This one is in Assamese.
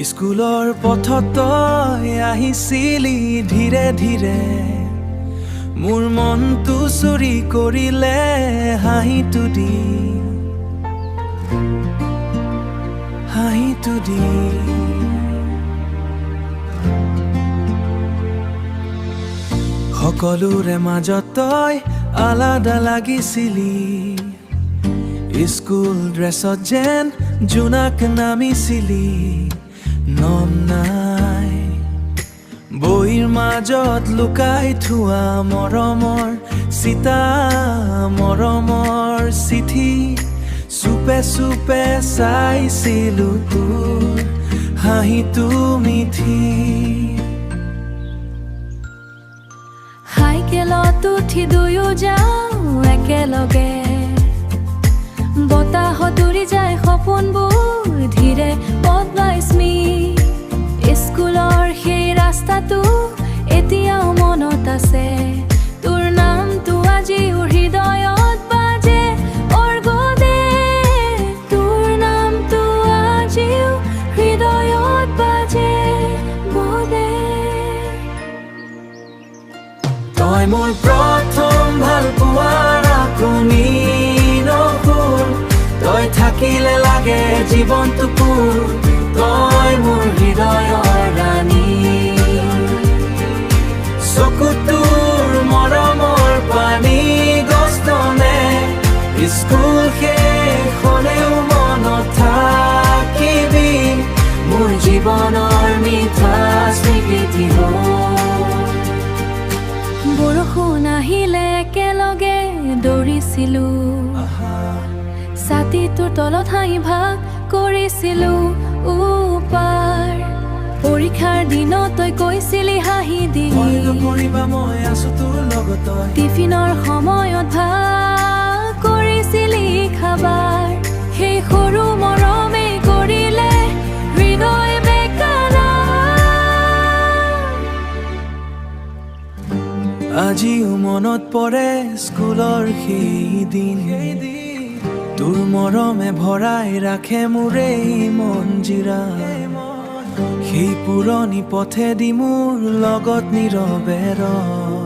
স্কুলৰ পথত তই আহিছিলি ধীৰে ধীৰে, মোৰ মনটো চুৰি কৰিলে হাঁহিটো দি, হাঁহিটো দি। সকলোৰে মাজত তই আলাদা লাগিছিলি, স্কুল ড্ৰেছত যেন জোনাক নামিছিলি। নম নাই বহীৰ মাজত লুকাই থোৱা মৰমৰ চিতা, মৰমৰ চিঠি চুপে চুপে চাইছিলো তোৰ হাঁহিটো মিঠি। চাইকেলত উঠি দুয়ো যাওঁ একেলগে, বতাহত উৰি যায় সপোনবোৰ ধীৰে বদলাই স্মৃতি। স্কুলৰ সেই ৰাস্তাটো এতিয়াও মনত আছে, তোৰ নামটো আজিও হৃদয়ত বাজে অৰ্গদে, তোৰ নামটো আজিও হৃদয়ত বাজে বদে। তই মোৰ প্ৰথম ভাল পোৱাৰ আপুনি নহুৰ, তই থাকিলে লাগে জীৱনটো পুৰ, তই মোৰ হৃদয়ৰ ৰাণী। চকুটোৰ মৰমৰ পানী গছনে, স্কুল শেষ হ'লেও মনত থাকিবি, মোৰ জীৱনৰ মিঠা স্মৃতি হ'ল। বৰষুণ আহিলে একেলগে দৌৰিছিলো, ছাতিটোৰ তলত হাঁহি ভাগ কৰিছিলো উপাৰ। পৰীক্ষাৰ দিনত তই কৈছিলি হাঁহি দি, মই আছো তোৰ লগত। টিফিনৰ সময়ত ভাগ কৰিছিলি খাবাৰ, সেই সৰু মৰমে কৰিলে হৃদয় বেকাৰা। আজিও মনত পৰে স্কুলৰ সেই দিন, তোৰ মৰমে ভৰাই ৰাখে মোৰে মন জিৰা। সেই পুৰণি পথেদি মোৰ লগত নীৰৱে ৰহ।